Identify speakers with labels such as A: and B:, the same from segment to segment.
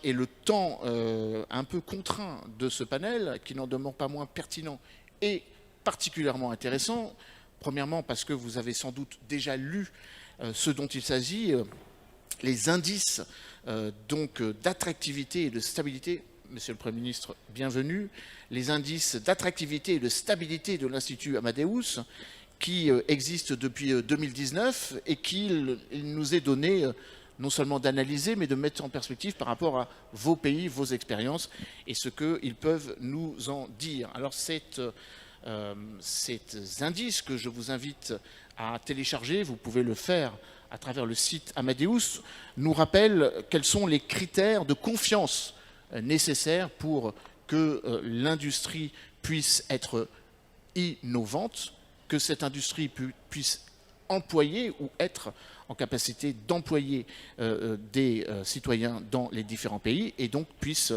A: et le temps un peu contraint de ce panel, qui n'en demeure pas moins pertinent et particulièrement intéressant. Premièrement, parce que vous avez sans doute déjà lu ce dont il s'agit, les indices d'attractivité et de stabilité. Monsieur le Premier ministre, bienvenue. Les indices d'attractivité et de stabilité de l'Institut Amadeus, qui existe depuis 2019 et qu'il nous est donné non seulement d'analyser, mais de mettre en perspective par rapport à vos pays, vos expériences et ce qu'ils peuvent nous en dire. Alors ces indices que je vous invite à télécharger, vous pouvez le faire à travers le site Amadeus, nous rappellent quels sont les critères de confiance nécessaires pour que l'industrie puisse être innovante, que cette industrie puisse employer ou être en capacité d'employer des citoyens dans les différents pays et donc puisse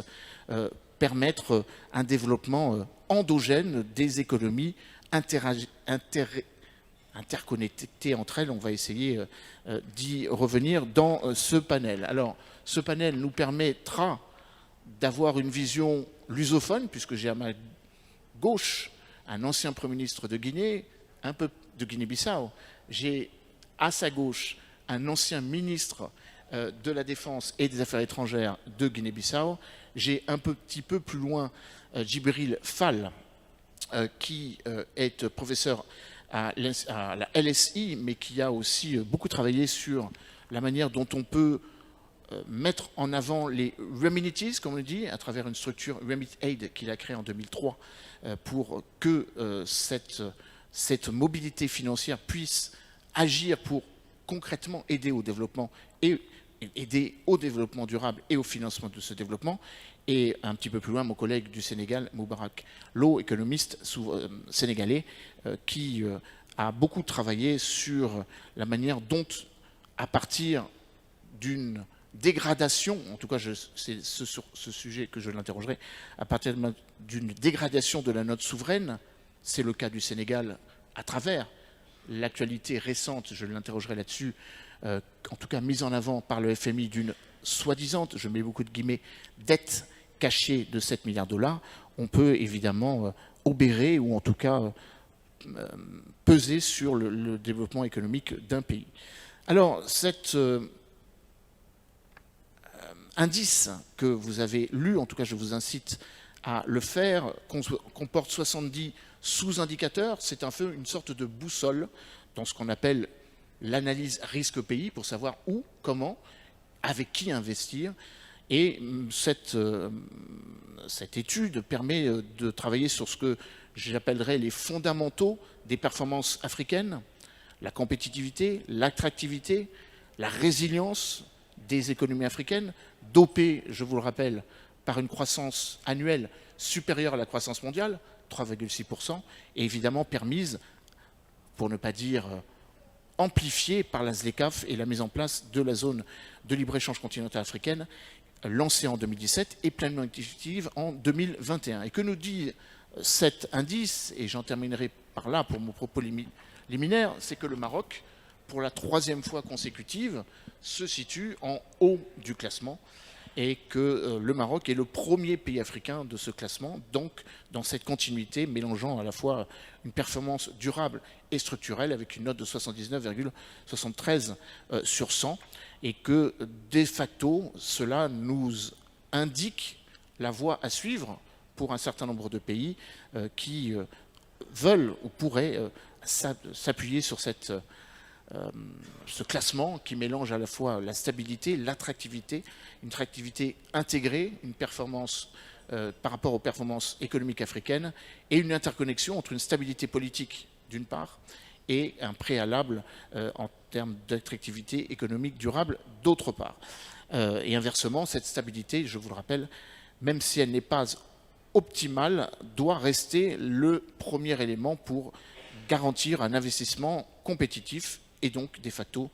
A: permettre un développement endogène des économies interconnectées entre elles. On va essayer d'y revenir dans ce panel. Alors, ce panel nous permettra d'avoir une vision lusophone, puisque j'ai à ma gauche un ancien Premier ministre de Guinée, un peu de Guinée-Bissau. J'ai à sa gauche un ancien ministre de la Défense et des Affaires étrangères de Guinée-Bissau. J'ai un petit peu plus loin Djibril Fall, qui est professeur à la LSI, mais qui a aussi beaucoup travaillé sur la manière dont on peut mettre en avant les Reminities, comme on le dit, à travers une structure Remit Aid qu'il a créée en 2003 pour que cette mobilité financière puisse agir pour concrètement aider au développement et aider au développement durable et au financement de ce développement. Et un petit peu plus loin, mon collègue du Sénégal, Moubarak Lo, économiste sénégalais, qui a beaucoup travaillé sur la manière dont, à partir d'une dégradation, en tout cas c'est sur ce sujet que je l'interrogerai, à partir d'une dégradation de la note souveraine, c'est le cas du Sénégal à travers l'actualité récente, je l'interrogerai là-dessus, en tout cas mise en avant par le FMI d'une soi-disant, je mets beaucoup de guillemets, dette cachée de 7 milliards de dollars, on peut évidemment obérer ou en tout cas peser sur le développement économique d'un pays. Alors, cet indice que vous avez lu, en tout cas je vous incite à le faire, comporte 70 sous-indicateurs. C'est un peu une sorte de boussole dans ce qu'on appelle l'analyse risque pays pour savoir où, comment, avec qui investir. Et cette étude permet de travailler sur ce que j'appellerais les fondamentaux des performances africaines, la compétitivité, l'attractivité, la résilience des économies africaines, dopées, je vous le rappelle, par une croissance annuelle supérieure à la croissance mondiale, 3,6%, et évidemment permise, pour ne pas dire amplifiée, par la ZLECAf et la mise en place de la zone de libre-échange continentale africaine, lancée en 2017 et pleinement active en 2021. Et que nous dit cet indice, et j'en terminerai par là pour mon propos liminaire, c'est que le Maroc, pour la 3e fois consécutive, se situe en haut du classement et que le Maroc est le premier pays africain de ce classement, donc dans cette continuité mélangeant à la fois une performance durable et structurelle avec une note de 79,73 sur 100 et que de facto cela nous indique la voie à suivre pour un certain nombre de pays qui veulent ou pourraient s'appuyer sur ce classement qui mélange à la fois la stabilité, l'attractivité, une attractivité intégrée, une performance par rapport aux performances économiques africaines et une interconnexion entre une stabilité politique d'une part et un préalable en termes d'attractivité économique durable d'autre part. Et inversement, cette stabilité, je vous le rappelle, même si elle n'est pas optimale, doit rester le premier élément pour garantir un investissement compétitif et donc de facto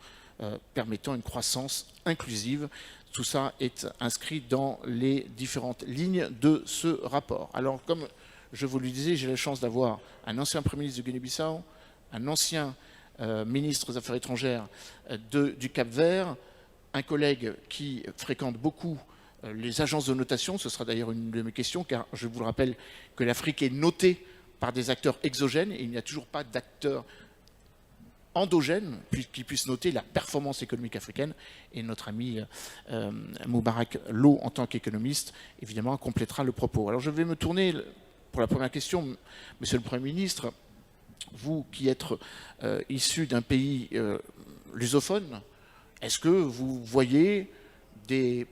A: permettant une croissance inclusive. Tout ça est inscrit dans les différentes lignes de ce rapport. Alors, comme je vous le disais, j'ai la chance d'avoir un ancien Premier ministre de Guinée-Bissau, un ancien ministre des Affaires étrangères du Cap-Vert, un collègue qui fréquente beaucoup les agences de notation, ce sera d'ailleurs une de mes questions, car je vous le rappelle que l'Afrique est notée par des acteurs exogènes et il n'y a toujours pas d'acteurs endogènes qui puissent noter la performance économique africaine. Et notre ami Moubarak Lo, en tant qu'économiste, évidemment, complétera le propos. Alors je vais me tourner pour la première question, Monsieur le Premier ministre. Vous qui êtes issu d'un pays lusophone, est-ce que vous voyez des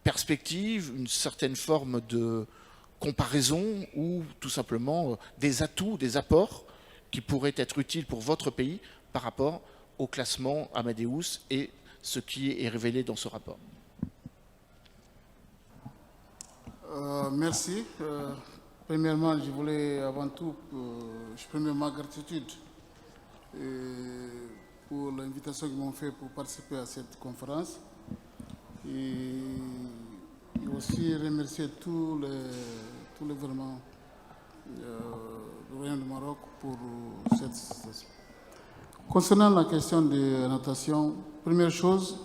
A: perspectives, une certaine forme de comparaison ou tout simplement des atouts, des apports qui pourraient être utiles pour votre pays par rapport au classement Amadeus et ce qui est révélé dans ce rapport?
B: Merci. Premièrement, je voulais avant tout exprimer ma gratitude pour l'invitation qu'ils m'ont fait pour participer à cette conférence et aussi remercier tous les gouvernements du Royaume du Maroc pour cette situation. Concernant la question de la notation, première chose,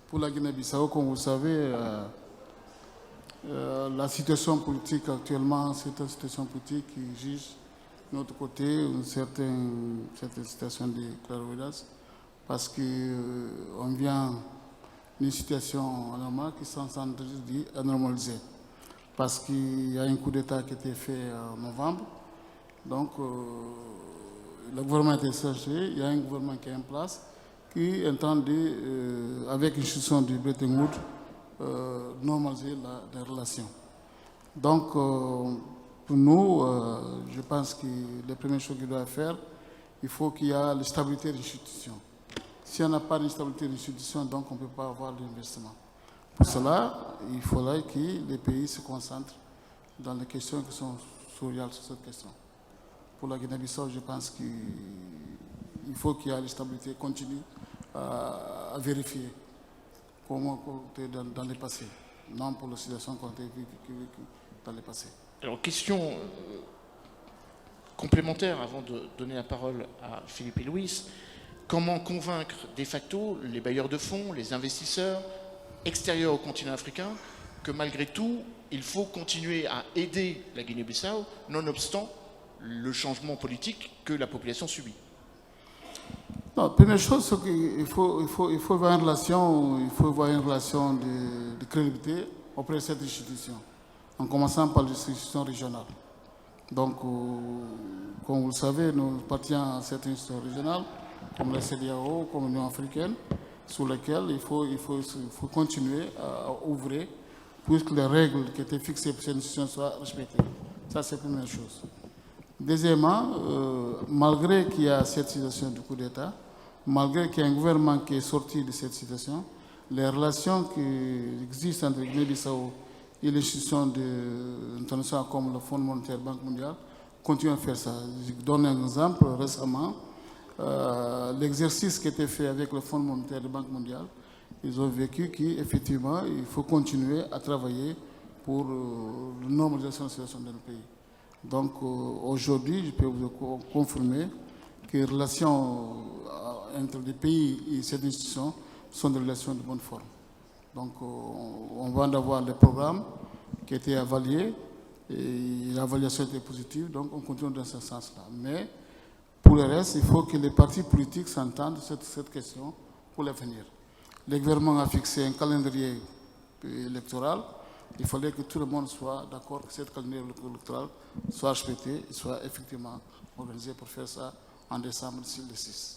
B: pour la Guinée-Bissau, comme vous le savez, la situation politique actuellement, c'est une situation politique qui exige de notre côté une certaine situation de clairvoyance parce qu'on vient d'une situation anormale qui s'en dit anormalisée. Parce qu'il y a un coup d'État qui a été fait en novembre, donc le gouvernement a été cherché, il y a un gouvernement qui est en place qui entend, avec l'institution du Bretton Woods, normaliser les relations. Donc, pour nous, je pense que les premières choses qu'il doit faire, il faut qu'il y ait la stabilité de l'institution. Si on n'a pas de stabilité de l'institution, donc on ne peut pas avoir l'investissement. Pour cela, il faudrait que les pays se concentrent dans les questions qui sont surréales sur cette question. Pour la Guinée-Bissau, je pense qu'il faut qu'il y ait la stabilité continue à vérifier comment dans le passé, non pour la situation qu'on a vécue dans le passé.
A: Alors, question complémentaire avant de donner la parole à Philippe et Louis. Comment convaincre de facto les bailleurs de fonds, les investisseurs extérieurs au continent africain que malgré tout, il faut continuer à aider la Guinée-Bissau, nonobstant le changement politique que la population subit?
B: Non, première chose, c'est qu'il faut avoir une relation, de crédibilité auprès de cette institution, en commençant par les institutions régionales. Donc, comme vous le savez, nous appartenons à cette institution régionale, comme la CEDEAO, comme l'Union africaine, sur lesquelles il faut continuer à ouvrir pour que les règles qui étaient fixées pour cette institution soient respectées. Ça, c'est la première chose. Deuxièmement, malgré qu'il y a cette situation du coup d'État, malgré qu'il y a un gouvernement qui est sorti de cette situation, les relations qui existent entre Guinée-Bissau et les institutions internationales comme le Fonds monétaire, la Banque mondiale, continuent à faire ça. Je donne un exemple récemment. L'exercice qui a été fait avec le Fonds monétaire et la Banque mondiale, ils ont vécu qu'effectivement, il faut continuer à travailler pour la normalisation de la situation dans le pays. Donc aujourd'hui, je peux vous confirmer que les relations entre les pays et cette institution sont des relations de bonne forme. Donc on va en avoir les programmes qui ont été évalués et l'évaluation était positive, donc on continue dans ce sens-là. Mais pour le reste, il faut que les partis politiques s'entendent sur cette question pour l'avenir. Le gouvernement a fixé un calendrier électoral. Il fallait que tout le monde soit d'accord que cette calendrier électoral soit respecté et soit effectivement organisé pour faire ça en décembre le 6.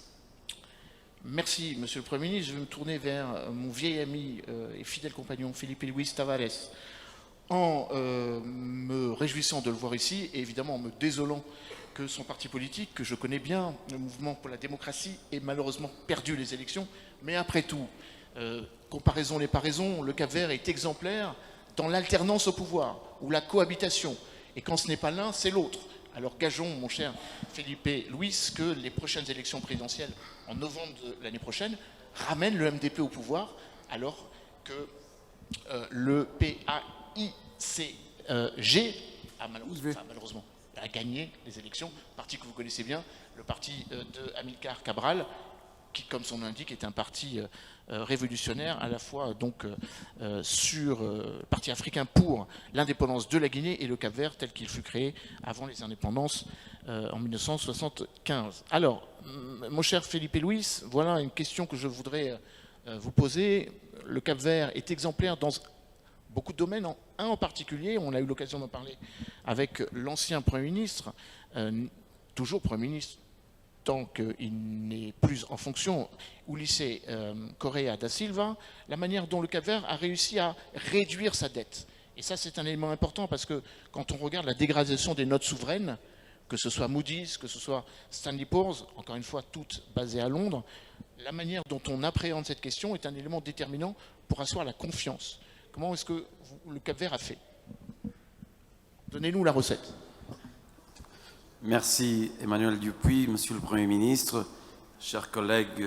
A: Merci, Monsieur le Premier ministre. Je vais me tourner vers mon vieil ami et fidèle compagnon Philippe Luis Tavares, en me réjouissant de le voir ici et évidemment en me désolant que son parti politique, que je connais bien, le Mouvement pour la démocratie, ait malheureusement perdu les élections. Mais après tout, comparaison n'est pas raison, le Cap-Vert est exemplaire dans l'alternance au pouvoir ou la cohabitation. Et quand ce n'est pas l'un, c'est l'autre. Alors gageons, mon cher Philippe Luis, que les prochaines élections présidentielles en novembre de l'année prochaine ramènent le MDP au pouvoir, alors que le PAICG a malheureusement a gagné les élections, parti que vous connaissez bien, le parti de Amilcar Cabral, qui, comme son nom l'indique, est un parti révolutionnaire, à la fois donc parti africain pour l'indépendance de la Guinée et le Cap-Vert tel qu'il fut créé avant les indépendances en 1975. Alors, mon cher Felipe Luis, voilà une question que je voudrais vous poser. Le Cap-Vert est exemplaire dans beaucoup de domaines, un en particulier, on a eu l'occasion d'en parler avec l'ancien Premier ministre, toujours Premier ministre, tant qu'il n'est plus en fonction, Ulisses Correa da Silva, la manière dont le Cap-Vert a réussi à réduire sa dette. Et ça, c'est un élément important parce que quand on regarde la dégradation des notes souveraines, que ce soit Moody's, que ce soit Standard & Poor's, encore une fois, toutes basées à Londres, la manière dont on appréhende cette question est un élément déterminant pour asseoir la confiance. Comment est-ce que le Cap-Vert a fait? Donnez-nous la recette.
C: Merci Emmanuel Dupuis, Monsieur le Premier ministre, chers collègues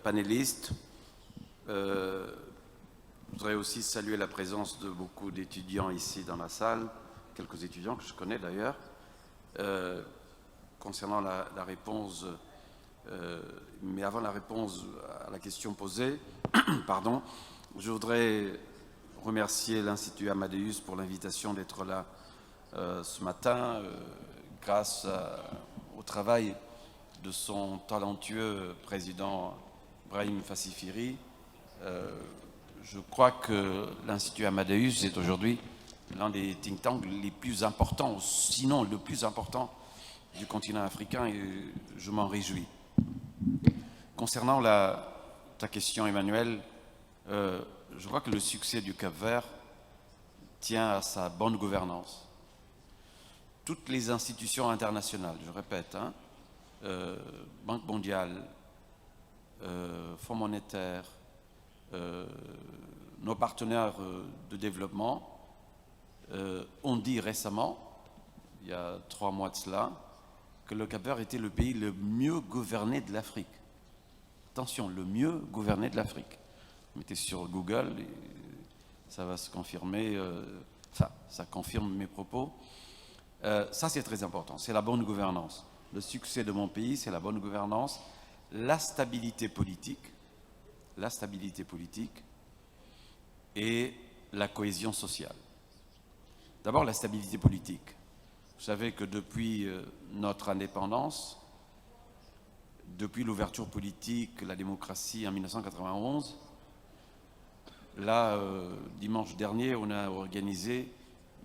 C: panélistes. Je voudrais aussi saluer la présence de beaucoup d'étudiants ici dans la salle, quelques étudiants que je connais d'ailleurs. Concernant la réponse, mais avant la réponse à la question posée, pardon, je voudrais remercier l'Institut Amadeus pour l'invitation d'être là ce matin, grâce au travail de son talentueux président Brahim Fassifiri. Je crois que l'Institut Amadeus est aujourd'hui l'un des think tanks les plus importants, sinon le plus important du continent africain, et je m'en réjouis. Concernant ta question, Emmanuel, je crois que le succès du Cap-Vert tient à sa bonne gouvernance. Toutes les institutions internationales, je répète, Banque mondiale, Fonds monétaire, nos partenaires de développement ont dit récemment, il y a 3 mois de cela, que le Cap-Vert était le pays le mieux gouverné de l'Afrique. Attention, le mieux gouverné de l'Afrique. Mettez sur Google et ça va se confirmer, ça confirme mes propos. Ça, c'est très important, c'est la bonne gouvernance. Le succès de mon pays, c'est la bonne gouvernance, la stabilité politique et la cohésion sociale. D'abord, la stabilité politique. Vous savez que depuis notre indépendance, depuis l'ouverture politique, la démocratie en 1991, là, dimanche dernier, on a organisé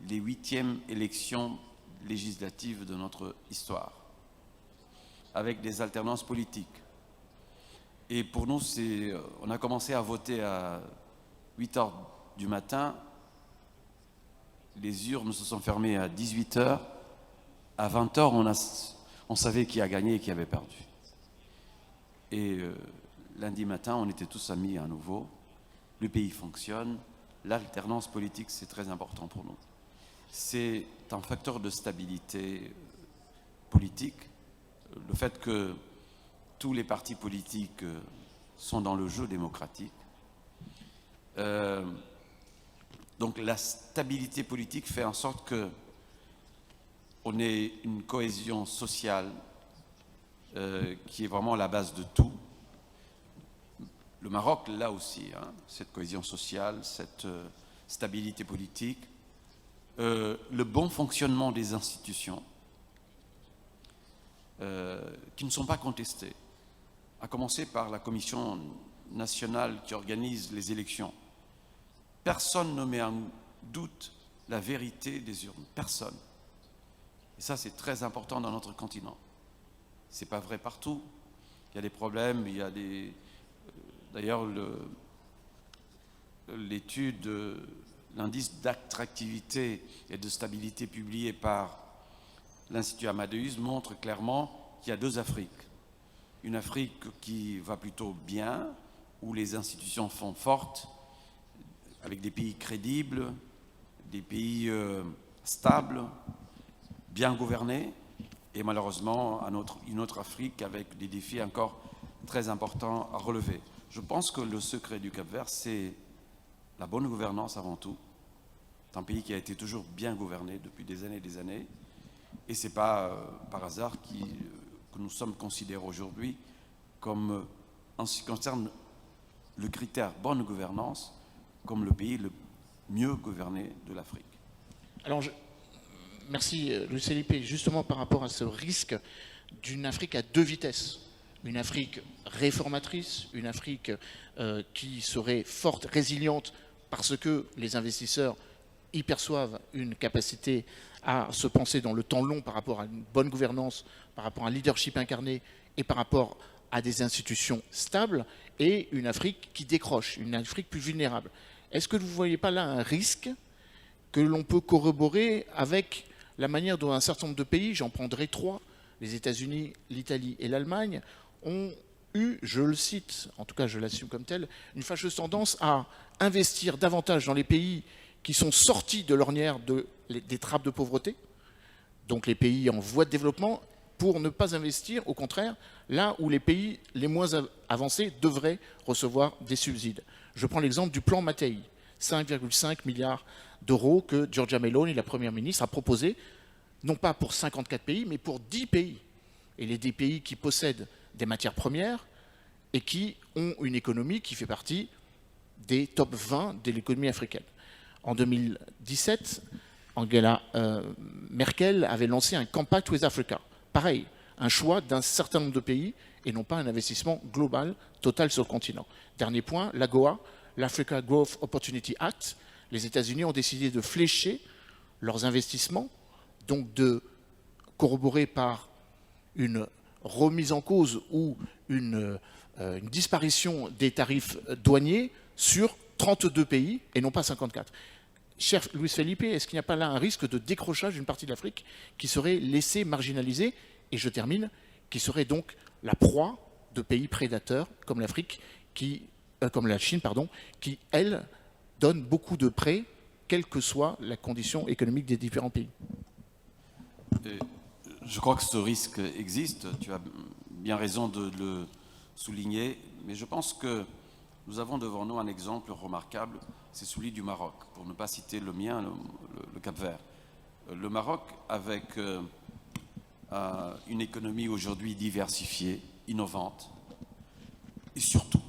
C: les 8e élections législatives de notre histoire, avec des alternances politiques. Et pour nous, on a commencé à voter à 8 h du matin, les urnes se sont fermées à 18 h, à 20 h, on savait qui a gagné et qui avait perdu. Et lundi matin, on était tous amis à nouveau, le pays fonctionne, l'alternance politique, c'est très important pour nous. C'est un facteur de stabilité politique, le fait que tous les partis politiques sont dans le jeu démocratique. Donc la stabilité politique fait en sorte qu'on ait une cohésion sociale qui est vraiment la base de tout. Le Maroc, là aussi, cette cohésion sociale, cette stabilité politique, le bon fonctionnement des institutions qui ne sont pas contestées, à commencer par la Commission nationale qui organise les élections. Personne ne met en doute la vérité des urnes, personne. Et ça, c'est très important dans notre continent. Ce n'est pas vrai partout. Il y a des problèmes, il y a des... D'ailleurs, l'étude, l'indice d'attractivité et de stabilité publié par l'Institut Amadeus montre clairement qu'il y a 2 Afriques. Une Afrique qui va plutôt bien, où les institutions sont fortes, avec des pays crédibles, des pays stables, bien gouvernés, et malheureusement une autre Afrique avec des défis encore très importants à relever. Je pense que le secret du Cap-Vert, c'est la bonne gouvernance avant tout. C'est un pays qui a été toujours bien gouverné depuis des années, et ce n'est pas par hasard que nous sommes considérés aujourd'hui comme, en ce qui concerne le critère bonne gouvernance, comme le pays le mieux gouverné de l'Afrique.
A: Alors, merci Luis Felipe, justement par rapport à ce risque d'une Afrique à deux vitesses. Une Afrique réformatrice, une Afrique qui serait forte, résiliente, parce que les investisseurs y perçoivent une capacité à se penser dans le temps long par rapport à une bonne gouvernance, par rapport à un leadership incarné et par rapport à des institutions stables, et une Afrique qui décroche, une Afrique plus vulnérable. Est-ce que vous ne voyez pas là un risque que l'on peut corroborer avec la manière dont un certain nombre de pays, j'en prendrai 3, les États-Unis, l'Italie et l'Allemagne, ont eu, je le cite, en tout cas je l'assume comme tel, une fâcheuse tendance à investir davantage dans les pays qui sont sortis de l'ornière des trappes de pauvreté, donc les pays en voie de développement, pour ne pas investir, au contraire, là où les pays les moins avancés devraient recevoir des subsides. Je prends l'exemple du plan Mattei, 5,5 milliards d'euros que Giorgia Meloni, la première ministre, a proposé, non pas pour 54 pays, mais pour 10 pays. Et les 10 pays qui possèdent des matières premières et qui ont une économie qui fait partie des top 20 de l'économie africaine. En 2017, Angela Merkel avait lancé un Compact with Africa. Pareil, un choix d'un certain nombre de pays et non pas un investissement global, total sur le continent. Dernier point, l'AGOA, l'Africa Growth Opportunity Act. Les États-Unis ont décidé de flécher leurs investissements, donc de corroborer par une remise en cause ou une disparition des tarifs douaniers sur 32 pays et non pas 54. Cher Luis Felipe, est-ce qu'il n'y a pas là un risque de décrochage d'une partie de l'Afrique qui serait laissée marginalisée, et je termine, qui serait donc la proie de pays prédateurs comme l'Afrique, comme la Chine, qui, elle, donne beaucoup de prêts, quelle que soit la condition économique des différents pays?
C: Je crois que ce risque existe, tu as bien raison de le souligner, mais je pense que nous avons devant nous un exemple remarquable, c'est celui du Maroc, pour ne pas citer le mien, le Cap-Vert. Le Maroc, avec une économie aujourd'hui diversifiée, innovante, et surtout,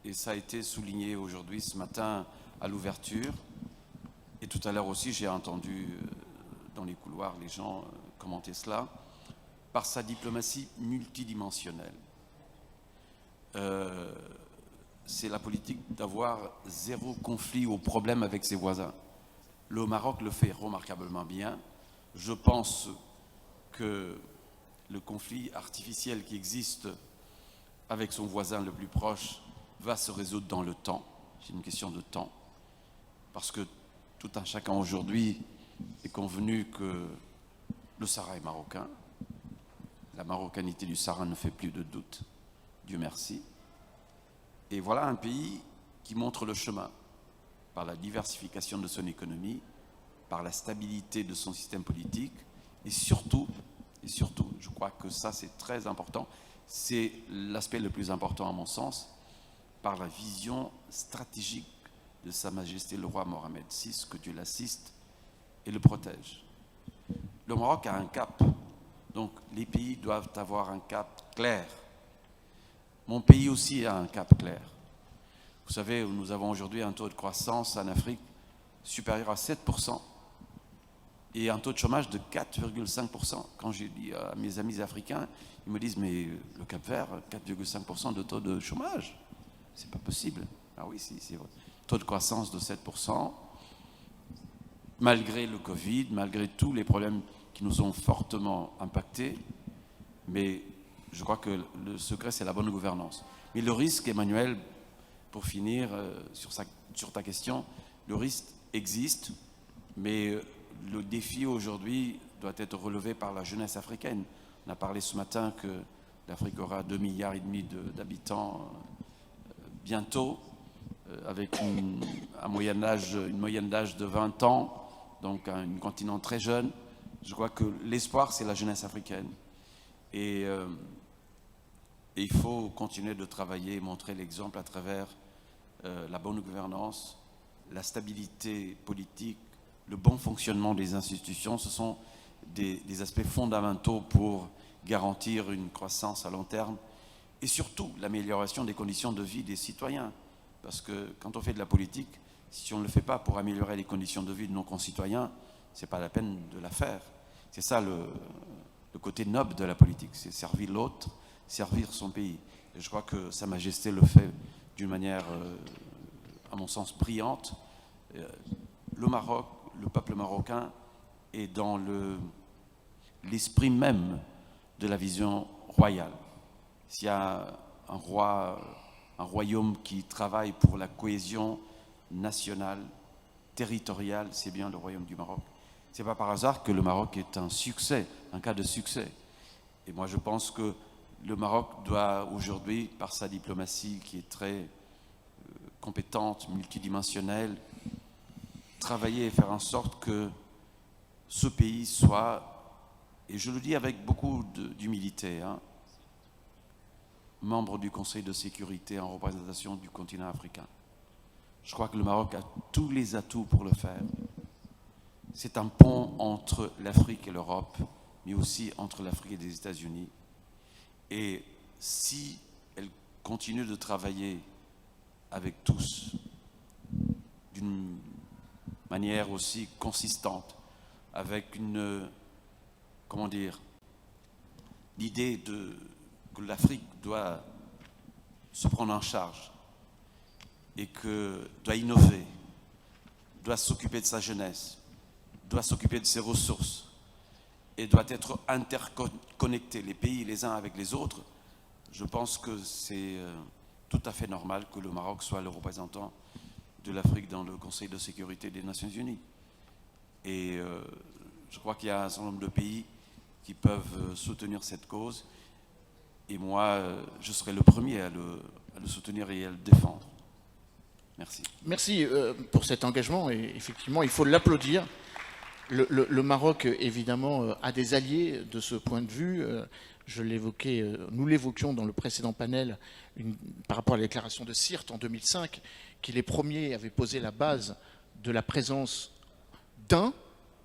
C: et ça a été souligné aujourd'hui ce matin à l'ouverture, et tout à l'heure aussi j'ai entendu dans les couloirs les gens commenter cela, par sa diplomatie multidimensionnelle. C'est la politique d'avoir zéro conflit ou problème avec ses voisins. Le Maroc le fait remarquablement bien. Je pense que le conflit artificiel qui existe avec son voisin le plus proche va se résoudre dans le temps. C'est une question de temps. Parce que tout un chacun aujourd'hui est convenu que le Sahara est marocain. La marocanité du Sahara ne fait plus de doute. Dieu merci. Et voilà un pays qui montre le chemin par la diversification de son économie, par la stabilité de son système politique et surtout, je crois que ça c'est très important, c'est l'aspect le plus important à mon sens, par la vision stratégique de Sa Majesté le roi Mohamed VI, que Dieu l'assiste et le protège. Le Maroc a un cap, donc les pays doivent avoir un cap clair. Mon pays aussi a un cap clair. Vous savez, nous avons aujourd'hui un taux de croissance en Afrique supérieur à 7% et un taux de chômage de 4,5%. Quand j'ai dit à mes amis africains, ils me disent, mais le Cap-Vert, 4,5% de taux de chômage, c'est pas possible. Ah oui, c'est vrai. Taux de croissance de 7%, malgré le Covid, malgré tous les problèmes qui nous ont fortement impactés, mais je crois que le secret, c'est la bonne gouvernance. Mais le risque, Emmanuel, pour finir sur ta question, le risque existe, mais le défi aujourd'hui doit être relevé par la jeunesse africaine. On a parlé ce matin que l'Afrique aura 2,5 milliards d'habitants bientôt, avec une moyenne d'âge de 20 ans, donc un continent très jeune. Je crois que l'espoir, c'est la jeunesse africaine. Et il faut continuer de travailler et montrer l'exemple à travers la bonne gouvernance, la stabilité politique, le bon fonctionnement des institutions. Ce sont des aspects fondamentaux pour garantir une croissance à long terme et surtout l'amélioration des conditions de vie des citoyens. Parce que quand on fait de la politique, si on ne le fait pas pour améliorer les conditions de vie de nos concitoyens, ce n'est pas la peine de la faire. C'est ça le côté noble de la politique, c'est servir l'autre, servir son pays. Et je crois que Sa Majesté le fait d'une manière, à mon sens, brillante. Le Maroc, le peuple marocain est dans l'esprit même de la vision royale. S'il y a un royaume qui travaille pour la cohésion nationale, territoriale, c'est bien le royaume du Maroc. Ce n'est pas par hasard que le Maroc est un succès, un cas de succès. Et moi, je pense que le Maroc doit aujourd'hui, par sa diplomatie qui est très compétente, multidimensionnelle, travailler et faire en sorte que ce pays soit, et je le dis avec beaucoup d'humilité, membre du Conseil de sécurité en représentation du continent africain. Je crois que le Maroc a tous les atouts pour le faire. C'est un pont entre l'Afrique et l'Europe, mais aussi entre l'Afrique et les États-Unis. Et si elle continue de travailler avec tous d'une manière aussi consistante, avec l'idée que l'Afrique doit se prendre en charge et que doit innover, doit s'occuper de sa jeunesse, doit s'occuper de ses ressources et doit être interconnecté, les pays les uns avec les autres, je pense que c'est tout à fait normal que le Maroc soit le représentant de l'Afrique dans le Conseil de sécurité des Nations Unies. Et je crois qu'il y a un certain nombre de pays qui peuvent soutenir cette cause. Et moi, je serai le premier à le soutenir et à le défendre. Merci.
A: Merci pour cet engagement. Et effectivement, il faut l'applaudir. Le Maroc, évidemment, a des alliés de ce point de vue. Je l'évoquais, nous l'évoquions dans le précédent panel par rapport à la déclaration de Sirte en 2005, qui les premiers avaient posé la base de la présence d'un,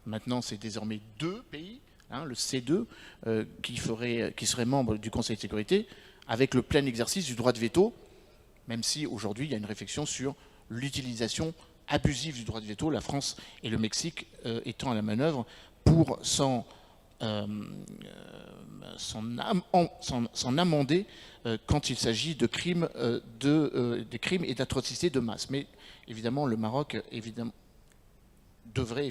A: maintenant c'est désormais 2 pays, le C2, qui serait membre du Conseil de sécurité, avec le plein exercice du droit de veto, même si aujourd'hui il y a une réflexion sur l'utilisation abusive du droit de veto, la France et le Mexique étant à la manœuvre pour s'en amender quand il s'agit de crimes, des crimes et d'atrocités de masse. Mais évidemment, le Maroc devrait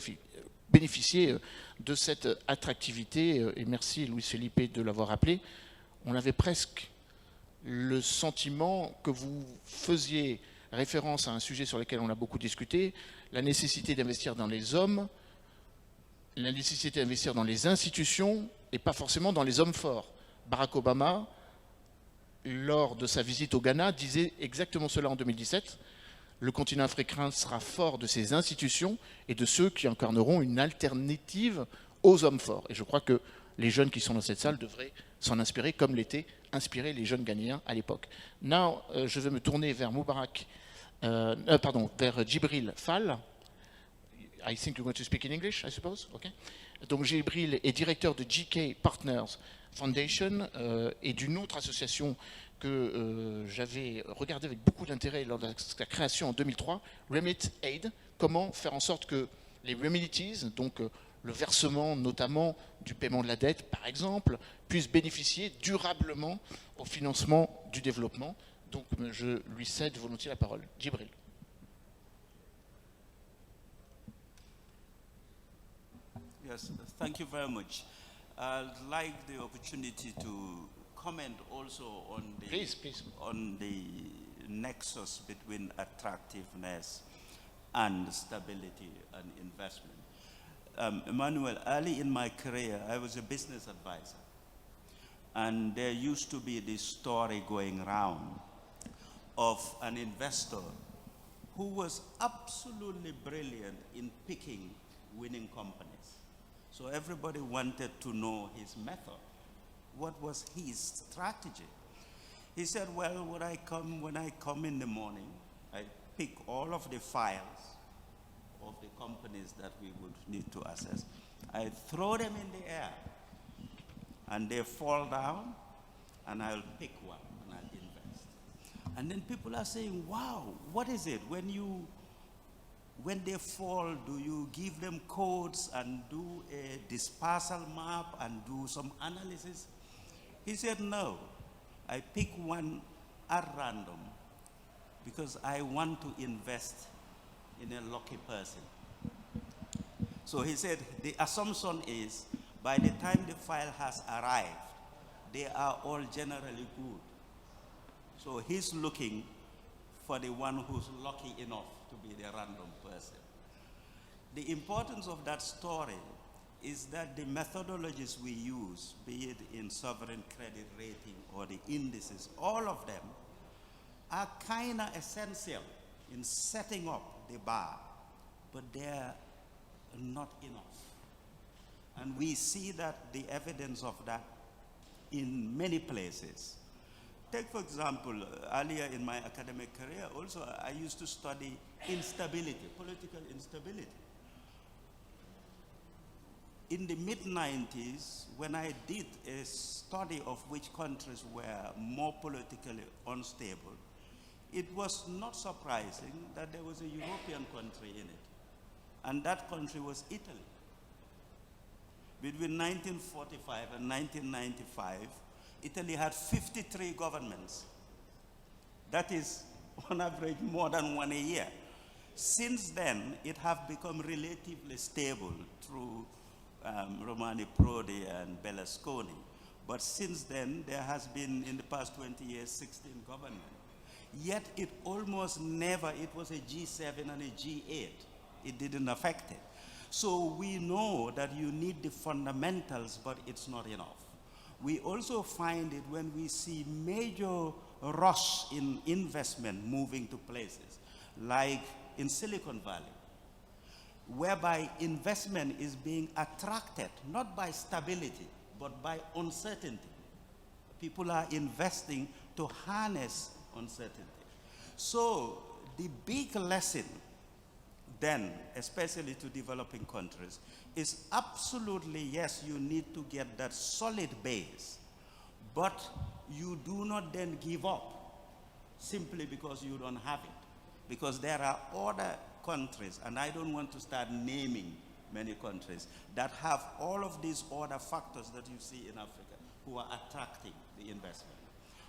A: bénéficier de cette attractivité. Et merci Luis Felipe de l'avoir rappelé. On avait presque le sentiment que vous faisiez référence à un sujet sur lequel on a beaucoup discuté, la nécessité d'investir dans les hommes, la nécessité d'investir dans les institutions et pas forcément dans les hommes forts. Barack Obama, lors de sa visite au Ghana, disait exactement cela en 2017. Le continent africain sera fort de ses institutions et de ceux qui incarneront une alternative aux hommes forts. Et je crois que les jeunes qui sont dans cette salle devraient s'en inspirer comme l'étaient inspirés les jeunes Ghanéens à l'époque. Now, je vais me tourner vers vers Djibril Fall. I think you're going to speak in English, I suppose. Okay. Donc Djibril est directeur de GK Partners Foundation et d'une autre association que j'avais regardée avec beaucoup d'intérêt lors de la création en 2003, Remit Aid. Comment faire en sorte que les remedies, donc le versement notamment du paiement de la dette par exemple, puissent bénéficier durablement au financement du développement. Donc je lui cède volontiers la parole. Djibril.
D: Yes, thank you very much. I'd like the opportunity to comment also on the nexus between attractiveness and stability and investment. Emmanuel, early in my career, I was a business advisor. And there used to be this story going around of an investor who was absolutely brilliant in picking winning companies. So everybody wanted to know his method. What was his strategy? He said, well, when I come in the morning, I pick all of the files of the companies that we would need to assess. I throw them in the air, and they fall down, and I'll pick one, and And then people are saying, wow, what is it? When they fall, do you give them codes and do a dispersal map and do some analysis? He said, no, I pick one at random because I want to invest in a lucky person. So he said, the assumption is by the time the file has arrived, they are all generally good. So he's looking for the one who's lucky enough to be the random person. The importance of that story is that the methodologies we use, be it in sovereign credit rating or the indices, all of them are kind of essential in setting up the bar, but they're not enough. And we see that the evidence of that in many places. Take, for example, earlier in my academic career, also I used to study instability, political instability. In the mid-90s, when I did a study of which countries were more politically unstable, it was not surprising that there was a European country in it. And that country was Italy. Between 1945 and 1995, Italy had 53 governments. That is, on average, more than one a year. Since then, it has become relatively stable through Romano Prodi and Berlusconi. But since then, there has been, in the past 20 years, 16 governments. Yet it almost never, it was a G7 and a G8. It didn't affect it. So we know that you need the fundamentals, but it's not enough. We also find it when we see major rush in investment moving to places, like in Silicon Valley, whereby investment is being attracted, not by stability, but by uncertainty. People are investing to harness uncertainty. So the big lesson then, especially to developing countries, is absolutely, yes, you need to get that solid base, but you do not then give up simply because you don't have it. Because there are other countries, and I don't want to start naming many countries, that have all of these other factors that you see in Africa who are attracting the investment.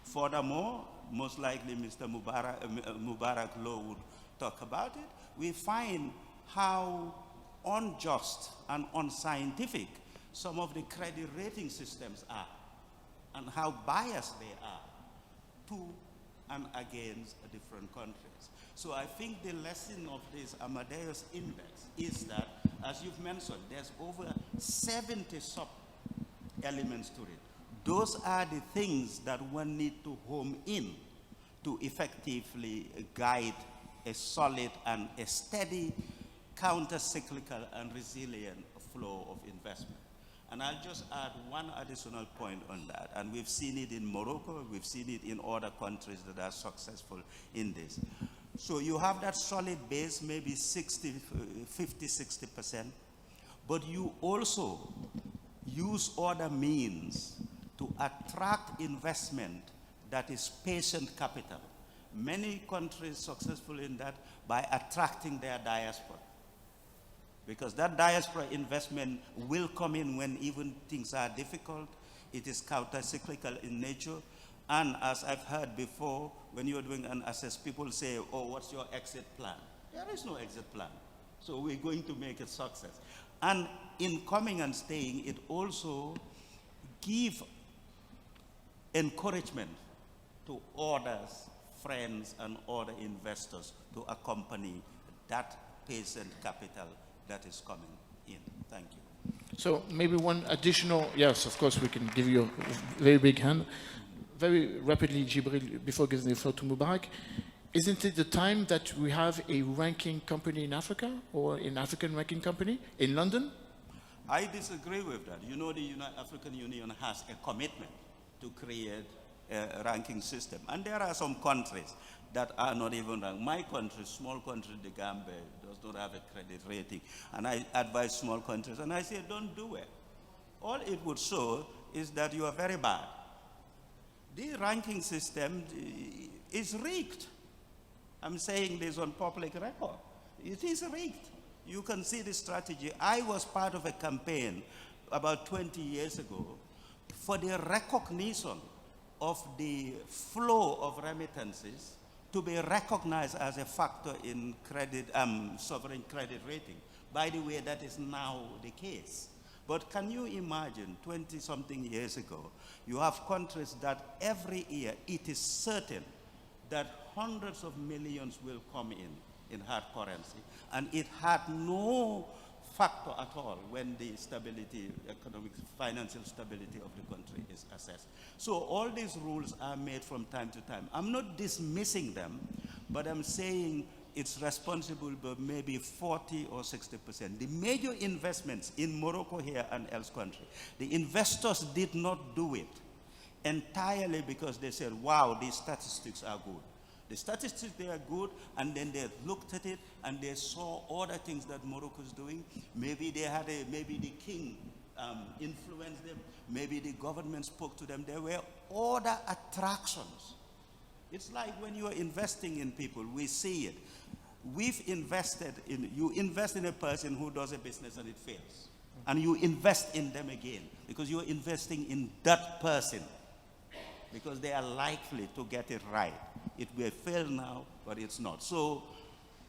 D: Furthermore, most likely Mr. Mubarak Law would talk about it, we find how unjust and unscientific some of the credit rating systems are and how biased they are to and against different countries. So I think the lesson of this Amadeus Index is that, as you've mentioned, there's over 70 sub-elements to it. Those are the things that one needs to home in to effectively guide a solid and a steady counter-cyclical and resilient flow of investment. And I'll just add one additional point on that. And we've seen it in Morocco, we've seen it in other countries that are successful in this. So you have that solid base, maybe 50, 60%, but you also use other means to attract investment that is patient capital. Many countries successful in that by attracting their diaspora. Because that diaspora investment will come in when even things are difficult. It is counter-cyclical in nature. And as I've heard before, when you're doing an assess, people say, oh, what's your exit plan? There is no exit plan. So we're going to make it success. And in coming and staying, it also gives encouragement to others, friends, and other investors to accompany that patient capital that is coming in. Thank you.
A: So maybe one additional, yes, of course, we can give you a very big hand. Very rapidly, Jibril, before giving the floor to Mubarak, isn't it the time that we have a ranking company in Africa, or an African ranking company in London?
D: I disagree with that. You know, the African Union has a commitment to create a ranking system. And there are some countries that are not even ranked. My country, small country, the Gambia, does not have a credit rating. And I advise small countries, and I say, don't do it. All it would show is that you are very bad. The ranking system is rigged. I'm saying this on public record. It is rigged. You can see the strategy. I was part of a campaign about 20 years ago for the recognition of the flow of remittances to be recognized as a factor in credit, sovereign credit rating. By the way, that is now the case. But can you imagine, 20-something years ago, you have countries that every year it is certain that hundreds of millions will come in hard currency, and it had no factor at all when the stability, economic, financial stability of the country is assessed. So all these rules are made from time to time. I'm not dismissing them, but I'm saying it's responsible by maybe 40 or 60%. The major investments in Morocco here and else country, the investors did not do it entirely because they said, wow, these statistics are good. The statistics, they are good, and then they looked at it and they saw other things that Morocco is doing. Maybe they had maybe the king influenced them. Maybe the government spoke to them. There were other attractions. It's like when you are investing in people, we see it. We've invested in, you invest in a person who does a business and it fails. And you invest in them again because you are investing in that person because they are likely to get it right. It will fail now, but it's not. So,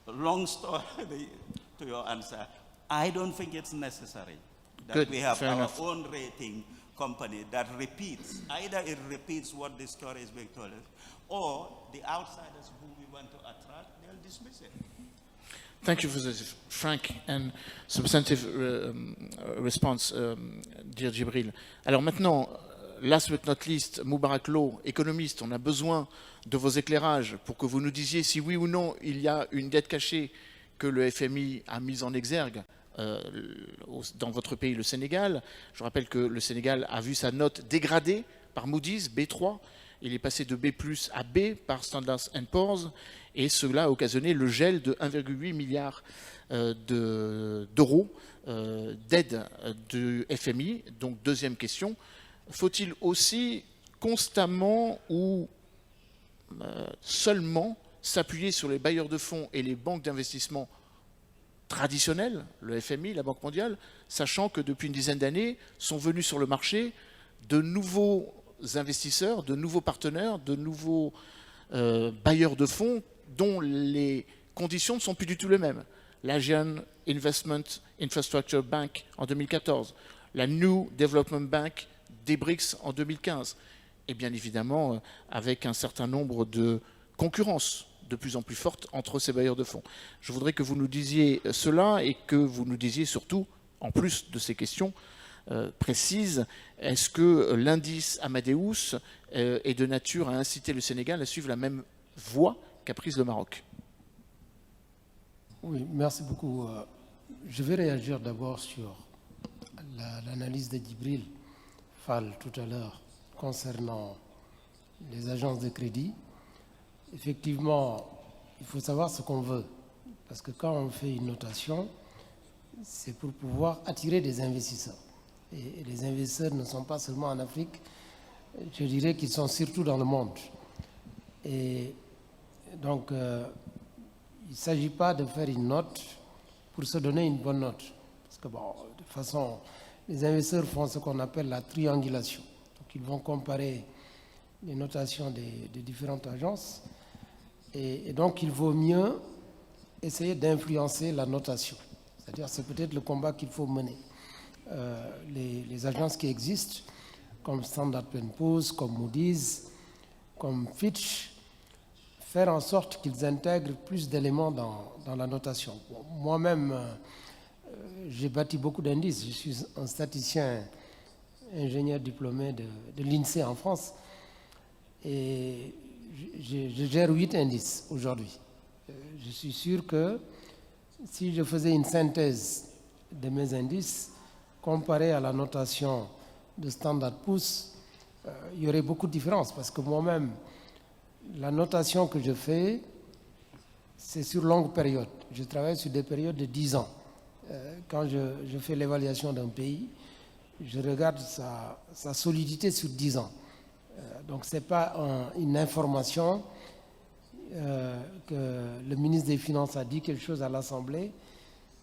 D: long story to your answer, I don't think it's necessary that
A: Good,
D: we have
A: fair
D: our
A: enough.
D: own rating company that repeats. Either it repeats what the story is being told, or the outsiders who we want to attract, they'll dismiss it.
A: Thank you for this frank and substantive response, dear Djibril. Alors maintenant, last but not least, Moubarak Lo, économiste, on a besoin de vos éclairages pour que vous nous disiez si oui ou non il y a une dette cachée que le FMI a mise en exergue dans votre pays, le Sénégal. Je rappelle que le Sénégal a vu sa note dégradée par Moody's, B3. Il est passé de B+ à B par Standard & Poor's, et cela a occasionné le gel de 1,8 milliard d'euros d'aide du FMI. Donc, deuxième question, faut-il aussi constamment ou seulement s'appuyer sur les bailleurs de fonds et les banques d'investissement traditionnelles, le FMI, la Banque mondiale, sachant que depuis une dizaine d'années sont venus sur le marché de nouveaux investisseurs, de nouveaux partenaires, de nouveaux bailleurs de fonds dont les conditions ne sont plus du tout les mêmes. L'Asian Investment Infrastructure Bank en 2014, la New Development Bank des BRICS en 2015, et bien évidemment avec un certain nombre de concurrences de plus en plus fortes entre ces bailleurs de fonds. Je voudrais que vous nous disiez cela et que vous nous disiez surtout, en plus de ces questions précises, est-ce que l'indice Amadeus est de nature à inciter le Sénégal à suivre la même voie qu'a prise le Maroc?
E: Oui, merci beaucoup. Je vais réagir d'abord sur l'analyse de Djibril Fall tout à l'heure concernant les agences de crédit. Effectivement, il faut savoir ce qu'on veut. Parce que quand on fait une notation, c'est pour pouvoir attirer des investisseurs. Et les investisseurs ne sont pas seulement en Afrique, je dirais qu'ils sont surtout dans le monde. Et donc, il ne s'agit pas de faire une note pour se donner une bonne note. Parce que, bon, de toute façon, les investisseurs font ce qu'on appelle la triangulation. Donc, ils vont comparer les notations des différentes agences. Et donc, il vaut mieux essayer d'influencer la notation. C'est-à-dire, c'est peut-être le combat qu'il faut mener. Les agences qui existent, comme Standard & Poor's, comme Moody's, comme Fitch, faire en sorte qu'ils intègrent plus d'éléments dans la notation. Bon, moi-même, j'ai bâti beaucoup d'indices. Je suis un statisticien, ingénieur diplômé de l'INSEE en France. Et je gère 8 indices aujourd'hui. Je suis sûr que si je faisais une synthèse de mes indices, comparé à la notation de Standard & Poor's, il y aurait beaucoup de différences. Parce que moi-même, la notation que je fais, c'est sur longue période. Je travaille sur des périodes de 10 ans. Quand je fais l'évaluation d'un pays, je regarde sa solidité sur 10 ans. Donc, ce n'est pas une information le ministre des Finances a dit quelque chose à l'Assemblée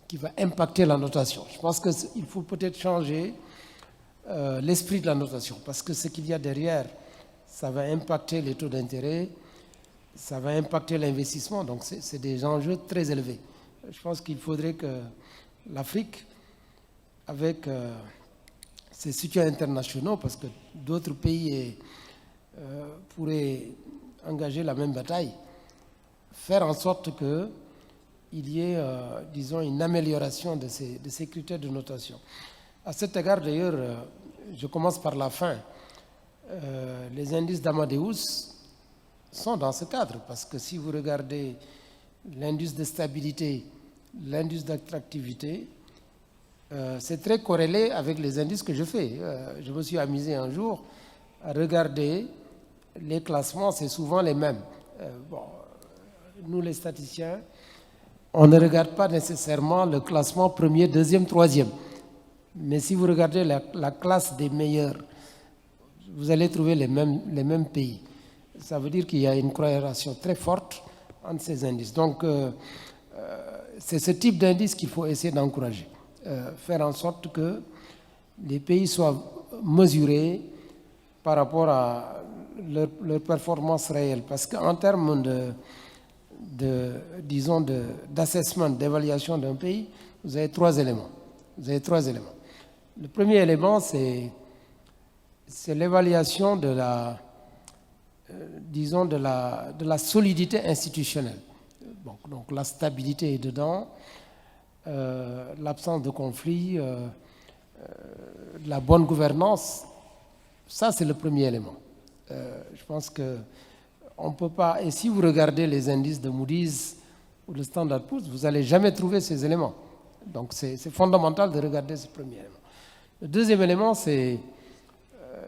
E: qui va impacter la notation. Je pense qu'il faut peut-être changer l'esprit de la notation, parce que ce qu'il y a derrière, ça va impacter les taux d'intérêt, ça va impacter l'investissement, donc c'est des enjeux très élevés. Je pense qu'il faudrait que l'Afrique, avec ses soutiens internationaux, parce que d'autres pays pourraient engager la même bataille, faire en sorte qu'il y ait, disons, une amélioration de ces critères de notation. À cet égard, d'ailleurs, je commence par la fin. Les indices d'Amadeus sont dans ce cadre, parce que si vous regardez l'indice de stabilité, l'indice d'attractivité, c'est très corrélé avec les indices que je fais. Je me suis amusé un jour à regarder les classements, c'est souvent les mêmes. Nous, les statisticiens, on ne regarde pas nécessairement le classement premier, deuxième, troisième. Mais si vous regardez la classe des meilleurs, vous allez trouver les mêmes pays. Ça veut dire qu'il y a une corrélation très forte entre ces indices. Donc, c'est ce type d'indice qu'il faut essayer d'encourager. Faire en sorte que les pays soient mesurés par rapport à leur performance réelle. Parce qu'en termes disons, d'assessment, d'évaluation d'un pays, vous avez trois éléments. Le premier élément, c'est l'évaluation de la, disons, de la solidité institutionnelle. Bon, donc la stabilité est dedans, l'absence de conflit, la bonne gouvernance, ça c'est le premier élément. Je pense que on ne peut pas, et si vous regardez les indices de Moody's ou de Standard & Poor's, vous n'allez jamais trouver ces éléments. Donc c'est fondamental de regarder ce premier élément. Le deuxième élément, c'est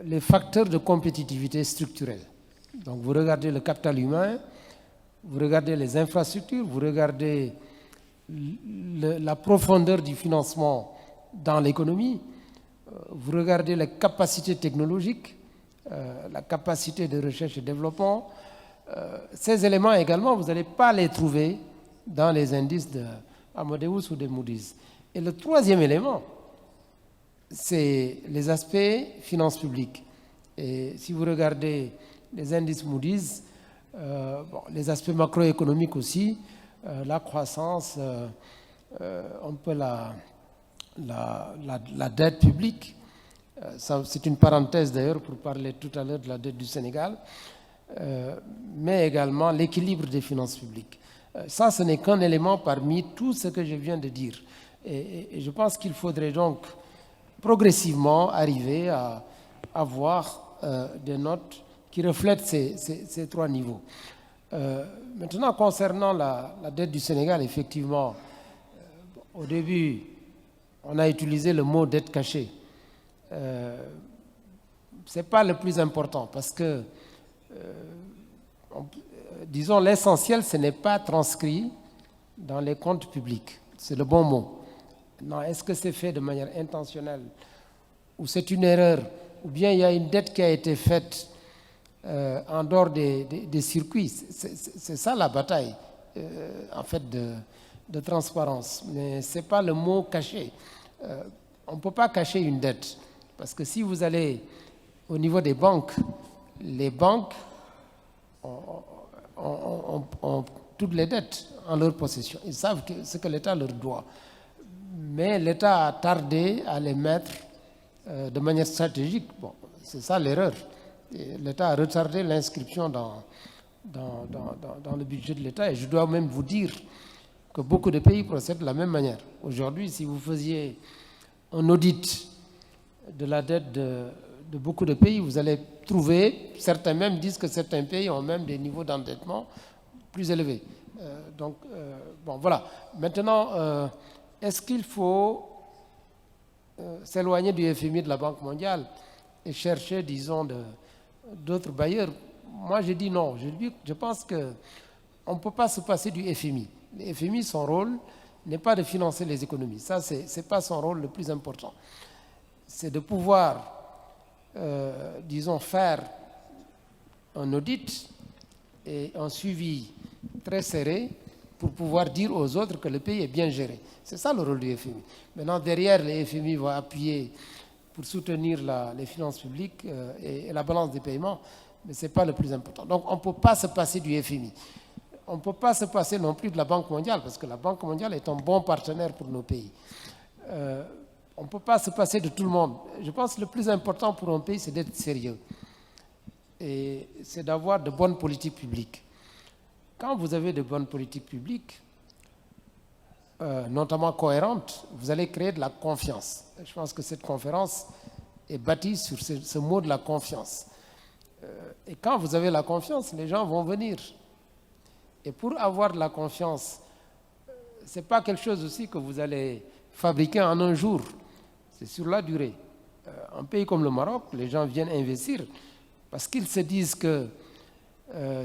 E: les facteurs de compétitivité structurelle. Donc vous regardez le capital humain, vous regardez les infrastructures, vous regardez la profondeur du financement dans l'économie, vous regardez les capacités technologiques, la capacité de recherche et développement. Ces éléments également, vous n'allez pas les trouver dans les indices d'Amadeus ou de Moody's. Et le troisième élément, c'est les aspects finances publiques. Et si vous regardez les indices Moody's, les aspects macroéconomiques aussi, la croissance, on peut la dette publique. C'est une parenthèse d'ailleurs pour parler tout à l'heure de la dette du Sénégal, mais également l'équilibre des finances publiques. Ça, ce n'est qu'un élément parmi tout ce que je viens de dire. Et je pense qu'il faudrait donc progressivement arriver à avoir des notes qui reflètent ces trois niveaux. Maintenant, concernant la dette du Sénégal, effectivement, au début, on a utilisé le mot dette cachée. Ce n'est pas le plus important parce que, disons, l'essentiel, ce n'est pas transcrit dans les comptes publics. C'est le bon mot. Non, est-ce que c'est fait de manière intentionnelle ou c'est une erreur ou bien il y a une dette qui a été faite en dehors des circuits? C'est ça la bataille, en fait, de transparence. Mais ce n'est pas le mot caché. On ne peut pas cacher une dette. Parce que si vous allez au niveau des banques, les banques ont toutes les dettes en leur possession. Ils savent ce que l'État leur doit. Mais l'État a tardé à les mettre de manière stratégique. Bon, c'est ça l'erreur. L'État a retardé l'inscription dans le budget de l'État. Et je dois même vous dire que beaucoup de pays procèdent de la même manière. Aujourd'hui, si vous faisiez un audit de la dette de beaucoup de pays, vous allez trouver, certains même disent que certains pays ont même des niveaux d'endettement plus élevés. Bon, voilà. Maintenant, est-ce qu'il faut s'éloigner du FMI, de la Banque mondiale, et chercher, disons, d'autres bailleurs? Moi, je dis non. Je pense qu'on ne peut pas se passer du FMI. Le FMI, son rôle n'est pas de financer les économies. Ça, ce n'est pas son rôle le plus important. C'est de pouvoir, disons, faire un audit et un suivi très serré pour pouvoir dire aux autres que le pays est bien géré. C'est ça le rôle du FMI. Maintenant, derrière, le FMI va appuyer pour soutenir les finances publiques et la balance des paiements, mais ce n'est pas le plus important. Donc, on ne peut pas se passer du FMI. On ne peut pas se passer non plus de la Banque mondiale, parce que la Banque mondiale est un bon partenaire pour nos pays. On ne peut pas se passer de tout le monde. Je pense que le plus important pour un pays, c'est d'être sérieux. Et c'est d'avoir de bonnes politiques publiques. Quand vous avez de bonnes politiques publiques, notamment cohérentes, vous allez créer de la confiance. Je pense que cette conférence est bâtie sur ce mot de la confiance. Et quand vous avez la confiance, les gens vont venir. Et pour avoir de la confiance, ce n'est pas quelque chose aussi que vous allez fabriquer en un jour. C'est sur la durée. Un pays comme le Maroc, les gens viennent investir parce qu'ils se disent que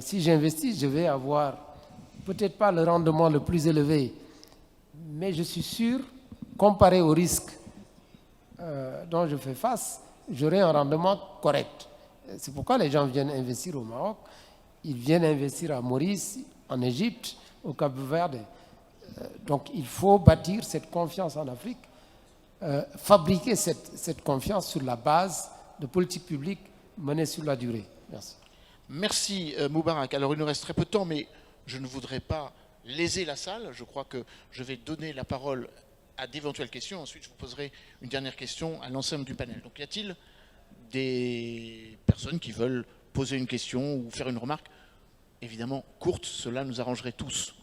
E: si j'investis, je vais avoir peut-être pas le rendement le plus élevé, mais je suis sûr, comparé au risque dont je fais face, j'aurai un rendement correct. C'est pourquoi les gens viennent investir au Maroc, ils viennent investir à Maurice, en Égypte, au Cap-Vert. Donc il faut bâtir cette confiance en Afrique, fabriquer cette confiance sur la base de politiques publiques menées sur la durée. Merci.
A: Merci Moubarak. Alors il nous reste très peu de temps, mais je ne voudrais pas léser la salle. Je crois que je vais donner la parole à d'éventuelles questions. Ensuite, je vous poserai une dernière question à l'ensemble du panel. Donc y a-t-il des personnes qui veulent poser une question ou faire une remarque? Évidemment, courte, cela nous arrangerait tous.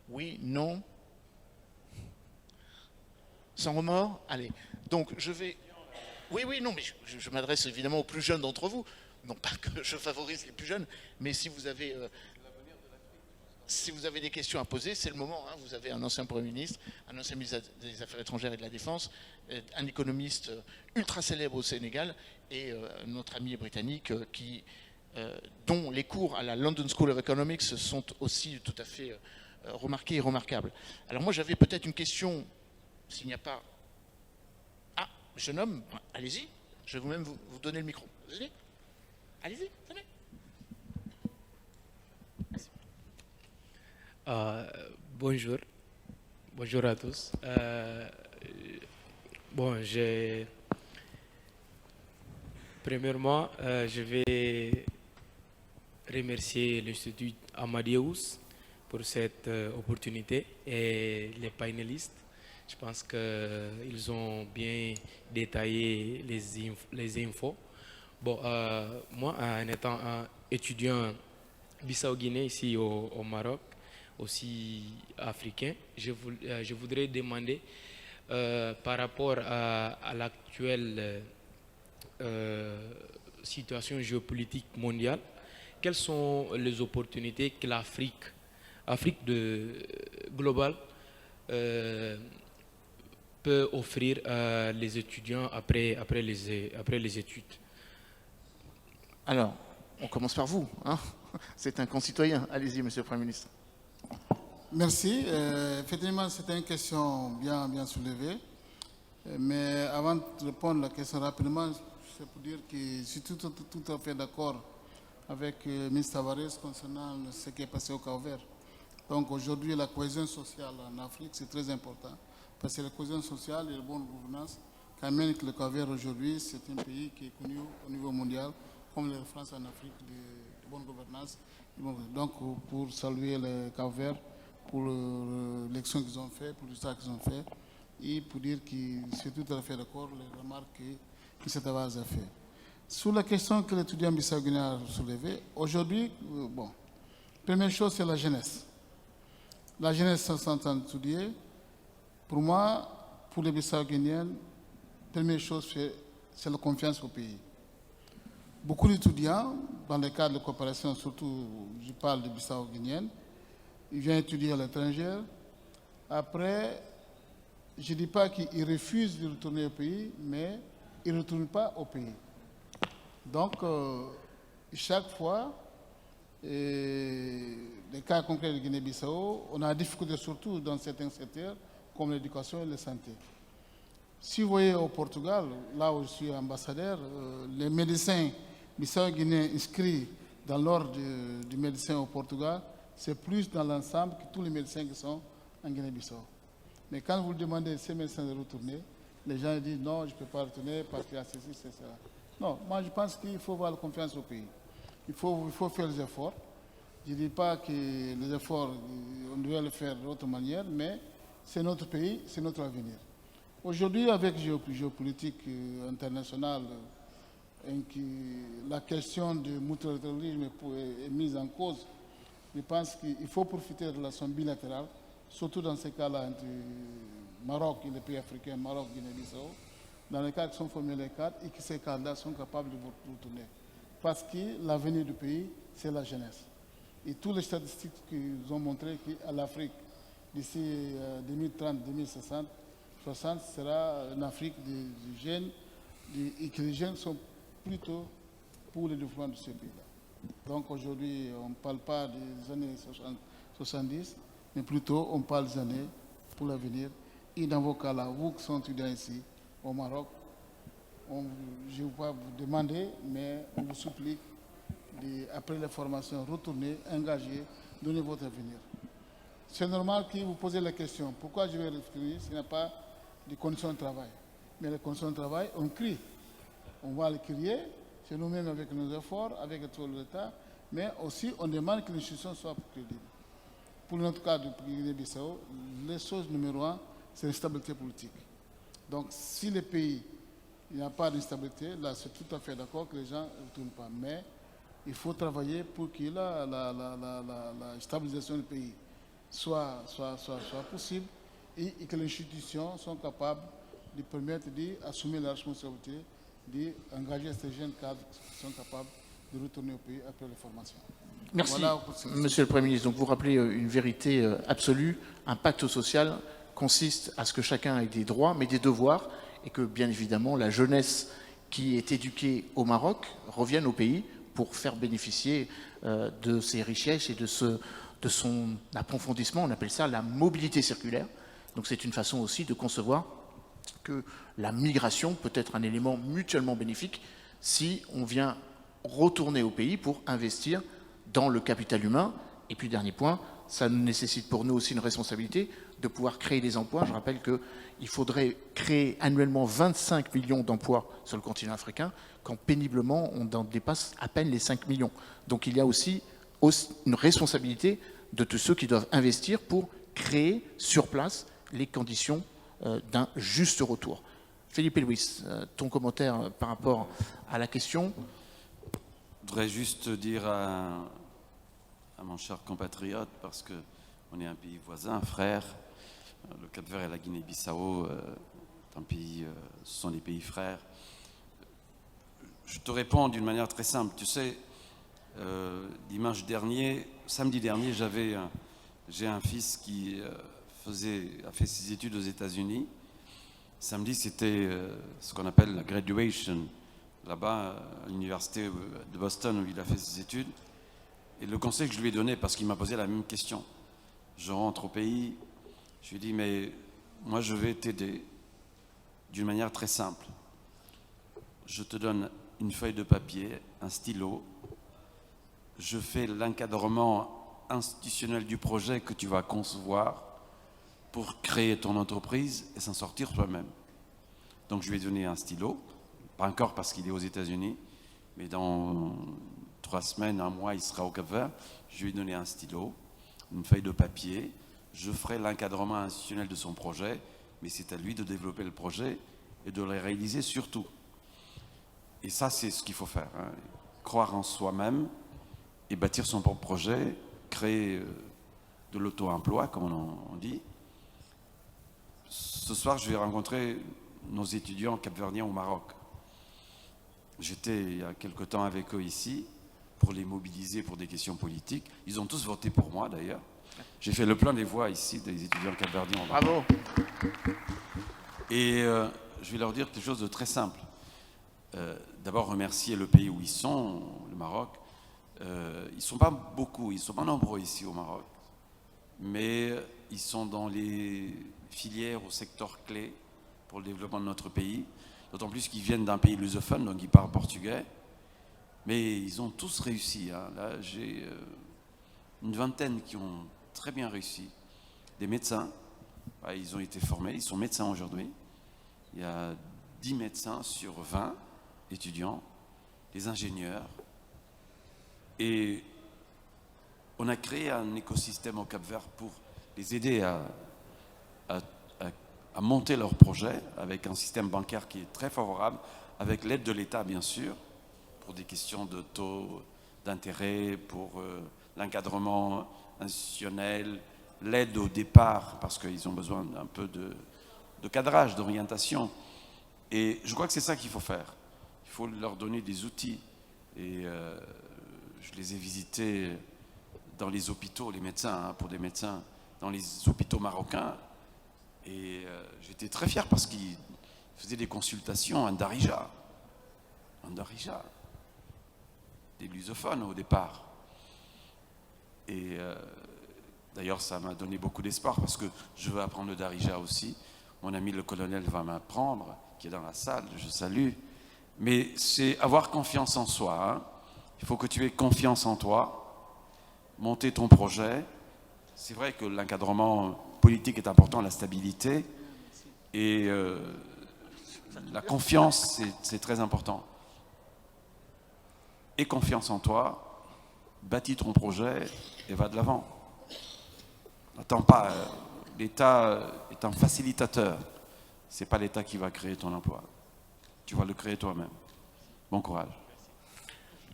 A: Oui, non? Sans remords? Allez. Donc, je vais... Oui, non, mais je m'adresse évidemment aux plus jeunes d'entre vous. Non pas que je favorise les plus jeunes, mais si vous avez des questions à poser, c'est le moment. Hein. Vous avez un ancien Premier ministre, un ancien ministre des Affaires étrangères et de la Défense, un économiste ultra célèbre au Sénégal et notre ami britannique dont les cours à la London School of Economics sont aussi tout à fait remarqués et remarquables. Alors moi j'avais peut-être une question, s'il n'y a pas... Ah, jeune homme, allez-y, je vais vous-même vous donner le micro. Allez-y, venez.
F: Bonjour à tous. Premièrement, je vais remercier l'Institut Amadeus pour cette opportunité et les panélistes. Je pense qu'ils ont bien détaillé les infos. Moi, en étant un étudiant bissau-guinéen ici au Maroc, aussi africain, je voudrais demander par rapport à l'actuelle situation géopolitique mondiale, quelles sont les opportunités que l'Afrique globale peut offrir à les étudiants après les études.
A: Alors, on commence par vous. Hein. C'est un concitoyen. Allez-y, Monsieur le Premier ministre.
B: Merci. Effectivement, c'était une question bien soulevée. Mais avant de répondre à la question rapidement, c'est pour dire que je suis tout à fait d'accord avec le ministre Tavares concernant ce qui est passé au Cap-Vert. Donc aujourd'hui, la cohésion sociale en Afrique, c'est très important. Parce que la cohésion sociale et la bonne gouvernance qui amène que le Cap-Vert aujourd'hui, c'est un pays qui est connu au niveau mondial, comme la France en Afrique, de bonne gouvernance. Donc pour saluer le Cap-Vert, pour l'élection qu'ils ont fait, pour le résultat qu'ils ont fait, et pour dire que c'est tout à fait d'accord les remarques que cet Tavares a fait. Sur la question que l'étudiant bissau-guinéen a soulevée, aujourd'hui, première chose, c'est la jeunesse. La jeunesse s'entend étudier. Pour moi, pour les Bissau-Guinéens, première chose, c'est la confiance au pays. Beaucoup d'étudiants, dans le cadre de coopération, surtout, je parle de Bissau-Guinéens, ils viennent étudier à l'étranger. Après, je ne dis pas qu'ils refusent de retourner au pays, mais ils ne retournent pas au pays. Donc, chaque fois, les cas concrets de Guinée-Bissau, on a des difficultés surtout dans certains secteurs, comme l'éducation et la santé. Si vous voyez au Portugal, là où je suis ambassadeur, les médecins Bissau-Guinée inscrit dans l'ordre du médecin au Portugal, c'est plus dans l'ensemble que tous les médecins qui sont en Guinée-Bissau. Mais quand vous demandez à ces médecins de retourner, les gens disent non, je ne peux pas retourner parce qu'il y a ceci, c'est ça. Non, moi je pense qu'il faut avoir confiance au pays. Il faut faire les efforts. Je ne dis pas que les efforts, on doit les faire d'autre manière, mais c'est notre pays, c'est notre avenir. Aujourd'hui, avec la géopolitique internationale, la question du multilatéralisme est mise en cause. Je pense qu'il faut profiter des relations bilatérales, surtout dans ces cas-là entre Maroc et les pays africains, Maroc, Guinée-Bissau, dans les cas qui sont formés les cadres et que ces cadres-là sont capables de vous retourner. Parce que l'avenir du pays, c'est la jeunesse. Et toutes les statistiques qui nous ont montré qu'à l'Afrique, d'ici 2030, 2060, 60 sera une Afrique des jeunes et que les jeunes sont plutôt pour le développement de ce pays-là. Donc aujourd'hui, on ne parle pas des années 70, mais plutôt on parle des années pour l'avenir. Et dans vos cas-là, vous qui sont étudiants ici, au Maroc, je ne vais pas vous demander, mais on vous supplie, après la formation, retourner, engager, donner votre avenir. C'est normal que vous posez la question, pourquoi je vais revenir s'il n'y a pas de conditions de travail? Mais les conditions de travail, on crie. On va les crier, c'est nous-mêmes avec nos efforts, avec tout l'État, mais aussi on demande que l'institution soit crédible. Pour notre cas de Guinée-Bissau, les choses numéro 1, c'est la stabilité politique. Donc si le pays, il n'y a pas de stabilité, là c'est tout à fait d'accord que les gens ne retournent pas. Mais il faut travailler pour que la stabilisation du pays soit possible et que les institutions soient capables de permettre d'assumer la responsabilité, d'engager ces jeunes cadres qui sont capables de retourner au pays après les formations.
A: Merci,
B: voilà,
A: Monsieur le Premier ministre. Donc vous rappelez une vérité absolue. Un pacte social consiste à ce que chacun ait des droits, mais des devoirs, et que bien évidemment la jeunesse qui est éduquée au Maroc revienne au pays pour faire bénéficier de ses richesses et de son approfondissement. On appelle ça la mobilité circulaire. Donc c'est une façon aussi de concevoir que la migration peut être un élément mutuellement bénéfique si on vient retourner au pays pour investir dans le capital humain. Et puis dernier point, ça nécessite pour nous aussi une responsabilité de pouvoir créer des emplois. Je rappelle qu'il faudrait créer annuellement 25 millions d'emplois sur le continent africain, quand péniblement on en dépasse à peine les 5 millions. Donc il y a aussi une responsabilité de tous ceux qui doivent investir pour créer sur place les conditions d'un juste retour. Philippe Louis, ton commentaire par rapport à la question?
C: Je voudrais juste dire à mon cher compatriote, parce qu'on est un pays voisin, un frère, le Cap-Vert et la Guinée-Bissau, ce sont des pays frères. Je te réponds d'une manière très simple. Tu sais, samedi dernier, j'ai un fils qui a fait ses études aux États-Unis. Samedi, c'était ce qu'on appelle la graduation, là-bas, à l'université de Boston, où il a fait ses études. Et le conseil que je lui ai donné, parce qu'il m'a posé la même question, je rentre au pays, je lui ai dit, mais moi je vais t'aider d'une manière très simple. Je te donne une feuille de papier, un stylo, je fais l'encadrement institutionnel du projet que tu vas concevoir pour créer ton entreprise et s'en sortir toi-même. Donc je lui ai donné un stylo, pas encore parce qu'il est aux États-Unis, mais dans 3 semaines, 1 mois, il sera au Cap-Vert. Je lui ai donné un stylo, une feuille de papier. Je ferai l'encadrement institutionnel de son projet, mais c'est à lui de développer le projet et de le réaliser surtout. Et ça, c'est ce qu'il faut faire. Hein. Croire en soi-même et bâtir son propre projet, créer de l'auto-emploi, comme on dit. Ce soir, je vais rencontrer nos étudiants capverdiens au Maroc. J'étais il y a quelque temps avec eux ici pour les mobiliser pour des questions politiques. Ils ont tous voté pour moi d'ailleurs. J'ai fait le plein des voix ici des étudiants capverdiens au Maroc.
A: Bravo.
C: Et je vais leur dire quelque chose de très simple. D'abord remercier le pays où ils sont, le Maroc. Ils ne sont pas beaucoup, ils ne sont pas nombreux ici au Maroc. Mais ils sont dans les filières au secteur clé pour le développement de notre pays. D'autant plus qu'ils viennent d'un pays lusophone, donc ils parlent portugais. Mais ils ont tous réussi. Hein. Là, j'ai une vingtaine qui ont très bien réussi. Des médecins, ils ont été formés, ils sont médecins aujourd'hui. Il y a 10 médecins sur 20 étudiants, des ingénieurs. Et on a créé un écosystème au Cap-Vert pour les aider à monter leurs projets avec un système bancaire qui est très favorable, avec l'aide de l'État bien sûr, pour des questions de taux d'intérêt, pour l'encadrement institutionnel, l'aide au départ, parce qu'ils ont besoin d'un peu de cadrage, d'orientation. Et je crois que c'est ça qu'il faut faire. Il faut leur donner des outils. Et je les ai visités dans les hôpitaux, les médecins, hein, pour des médecins, dans les hôpitaux marocains. Et j'étais très fier parce qu'ils faisaient des consultations en Darija. Des lusophones au départ. Et d'ailleurs, ça m'a donné beaucoup d'espoir parce que je veux apprendre le Darija aussi. Mon ami le colonel va m'apprendre, qui est dans la salle, je salue. Mais c'est avoir confiance en soi. Hein. Il faut que tu aies confiance en toi, monter ton projet. C'est vrai que l'encadrement politique est important, la stabilité. Et la confiance, c'est très important. Aie confiance en toi, bâtis ton projet et va de l'avant. N'attends pas, l'État est un facilitateur. Ce n'est pas l'État qui va créer ton emploi. Tu vas le créer toi-même. Bon courage.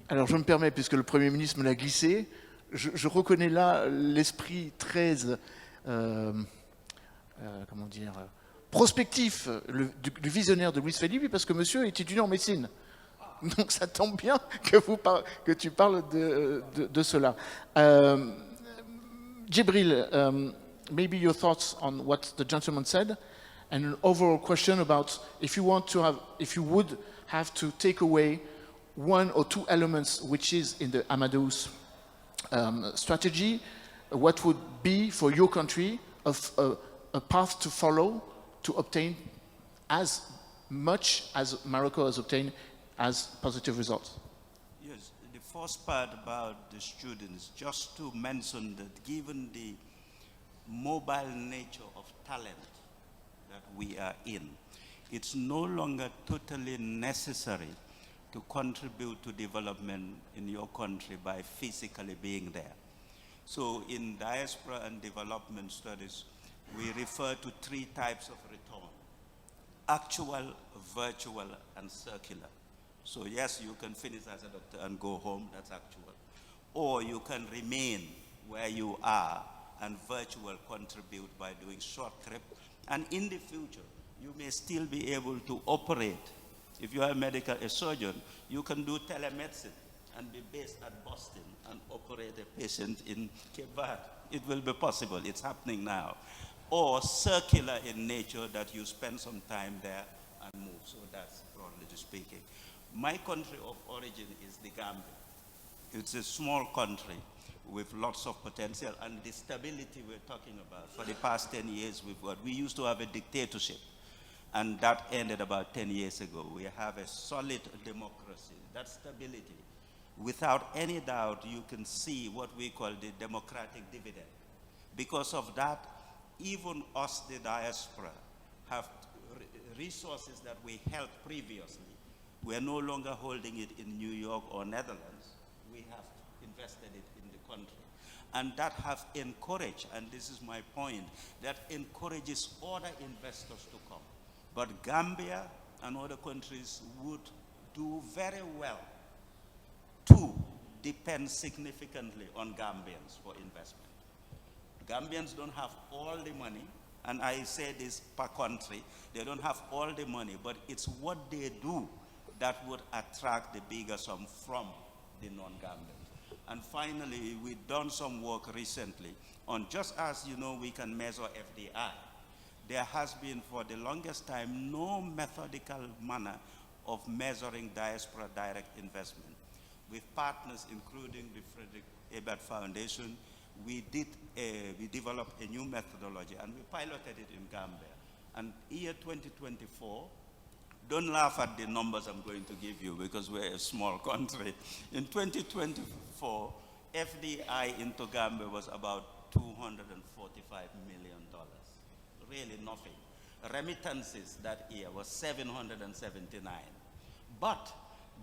A: Alors je me permets, puisque le Premier ministre me l'a glissé, je reconnais là l'esprit très, prospectif, du visionnaire de Louis Felipe, parce que monsieur est étudiant en médecine. Donc ça tombe bien que tu parles de cela. Jibril, maybe your thoughts on what the gentleman said, and an overall question about if you would have to take away one or two elements which is in the Amadeus strategy, what would be for your country a path to follow to obtain as much as Morocco has obtained as positive results?
D: Yes, the first part about the students, just to mention that given the mobile nature of talent that we are in, it's no longer totally necessary to contribute to development in your country by physically being there. So in diaspora and development studies, we refer to 3 types of return: actual, virtual, and circular. So yes, you can finish as a doctor and go home, that's actual. Or you can remain where you are and virtual contribute by doing short trip. And in the future, you may still be able to operate. If you are a surgeon, you can do telemedicine and be based at Boston and operate a patient in Cape Verde. It will be possible, it's happening now. Or circular in nature, that you spend some time there and move. So that's broadly speaking. My country of origin is the Gambia. It's a small country with lots of potential, and the stability we're talking about. For the past 10 years, we used to have a dictatorship, and that ended about 10 years ago. We have a solid democracy. That stability, without any doubt, you can see what we call the democratic dividend. Because of that, even us, the diaspora, have resources that we held previously. We are no longer holding it in New York or Netherlands. We have invested it in the country. And that have encouraged, and this is my point, that encourages other investors to come. But Gambia and other countries would do very well to depend significantly on Gambians for investment. Gambians don't have all the money, and I say this per country, they don't have all the money, but it's what they do that would attract the bigger sum from the non-Gambians. And finally, we've done some work recently on, just as you know we can measure FDI, there has been for the longest time no methodical manner of measuring diaspora direct investment. With partners including the Frederick Ebert Foundation, we developed a new methodology and we piloted it in Gambia. And year 2024, Don't laugh at the numbers I'm going to give you because we're a small country. In 2024, FDI into Gambia was about $245 million. Really nothing. Remittances that year was 779. But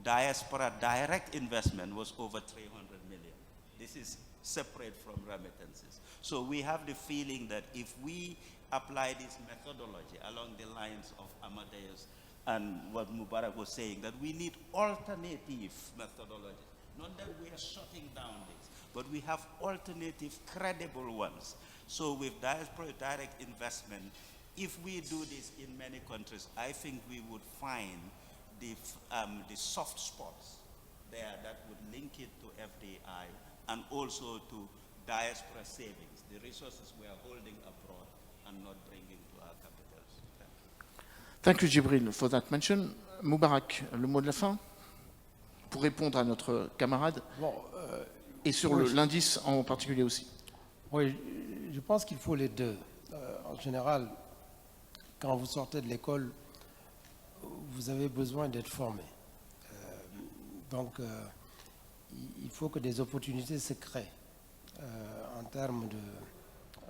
D: diaspora direct investment was over 300 million. This is separate from remittances. So we have the feeling that if we apply this methodology along the lines of Amadeus and what Mubarak was saying, that we need alternative methodologies. Not that we are shutting down this, but we have alternative, credible ones. So with diaspora direct investment, if we do this in many countries, I think we would find the soft spots there that would link it to FDI and also to diaspora savings, the resources we are holding abroad and not bringing to our capitals.
A: Thank you, Djibril, for that mention. Mubarak, le mot de la fin pour répondre à notre camarade et sur l'indice en particulier aussi.
E: Oui, je pense qu'il faut les deux. En général, quand vous sortez de l'école, vous avez besoin d'être formé. Donc, il faut que des opportunités se créent en termes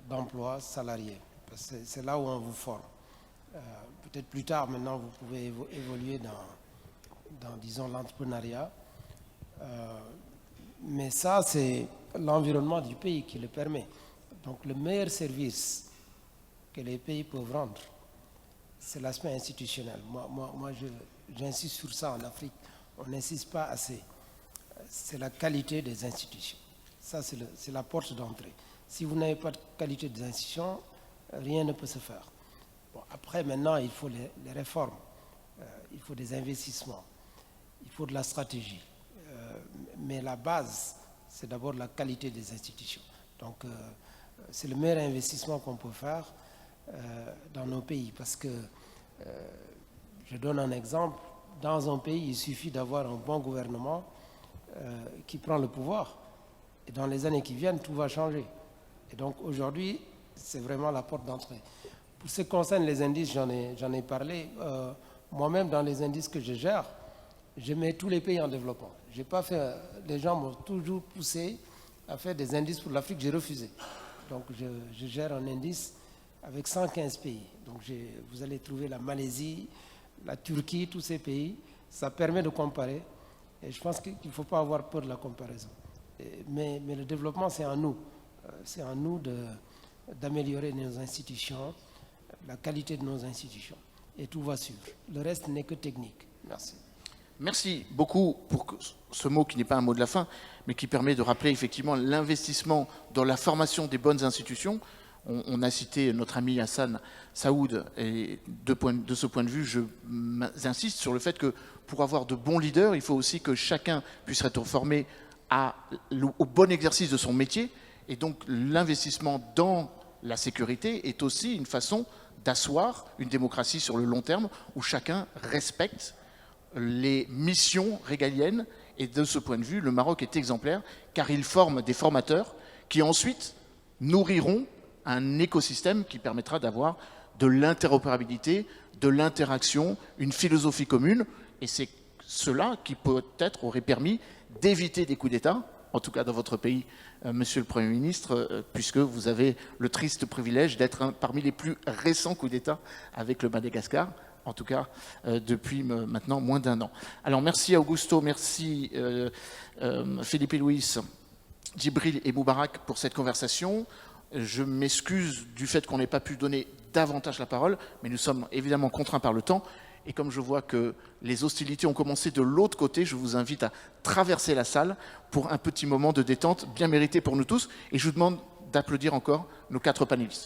E: d'emploi salarié. Parce que c'est là où on vous forme. Peut-être plus tard, maintenant, vous pouvez évoluer dans disons, l'entrepreneuriat. Mais ça, c'est l'environnement du pays qui le permet. Donc, le meilleur service que les pays peuvent rendre, c'est l'aspect institutionnel. Moi j'insiste sur ça en Afrique. On n'insiste pas assez. C'est la qualité des institutions. Ça, c'est la porte d'entrée. Si vous n'avez pas de qualité des institutions, rien ne peut se faire. Bon, après, maintenant, il faut les réformes. Il faut des investissements. Il faut de la stratégie. Mais la base, c'est d'abord la qualité des institutions. Donc, c'est le meilleur investissement qu'on peut faire dans nos pays. Parce que, je donne un exemple, dans un pays, il suffit d'avoir un bon gouvernement qui prend le pouvoir. Et dans les années qui viennent, tout va changer. Et donc aujourd'hui, c'est vraiment la porte d'entrée. Pour ce qui concerne les indices, j'en ai parlé. Moi-même, dans les indices que je gère, je mets tous les pays en développement. J'ai pas fait, les gens m'ont toujours poussé à faire des indices pour l'Afrique, j'ai refusé. Donc je gère un indice avec 115 pays. Donc vous allez trouver la Malaisie, la Turquie, tous ces pays. Ça permet de comparer. Et je pense qu'il ne faut pas avoir peur de la comparaison. Mais le développement, c'est à nous. C'est à nous d'améliorer nos institutions, la qualité de nos institutions. Et tout va suivre. Le reste n'est que technique. Merci.
A: Merci beaucoup pour ce mot qui n'est pas un mot de la fin, mais qui permet de rappeler effectivement l'investissement dans la formation des bonnes institutions. On a cité notre ami Hassan Saoud, et de ce point de vue, j'insiste sur le fait que pour avoir de bons leaders, il faut aussi que chacun puisse être formé au bon exercice de son métier, et donc l'investissement dans la sécurité est aussi une façon d'asseoir une démocratie sur le long terme où chacun respecte les missions régaliennes. Et de ce point de vue, le Maroc est exemplaire car il forme des formateurs qui ensuite nourriront un écosystème qui permettra d'avoir de l'interopérabilité, de l'interaction, une philosophie commune. Et c'est cela qui peut-être aurait permis d'éviter des coups d'État, en tout cas dans votre pays, Monsieur le Premier ministre, puisque vous avez le triste privilège d'être parmi les plus récents coups d'État avec le Madagascar, en tout cas depuis maintenant moins d'un an. Alors merci Augusto, merci Philippe et Louis, Djibril et Mubarak pour cette conversation. Je m'excuse du fait qu'on n'ait pas pu donner davantage la parole, mais nous sommes évidemment contraints par le temps. Et comme je vois que les hostilités ont commencé de l'autre côté, je vous invite à traverser la salle pour un petit moment de détente bien mérité pour nous tous. Et je vous demande d'applaudir encore nos 4 panélistes.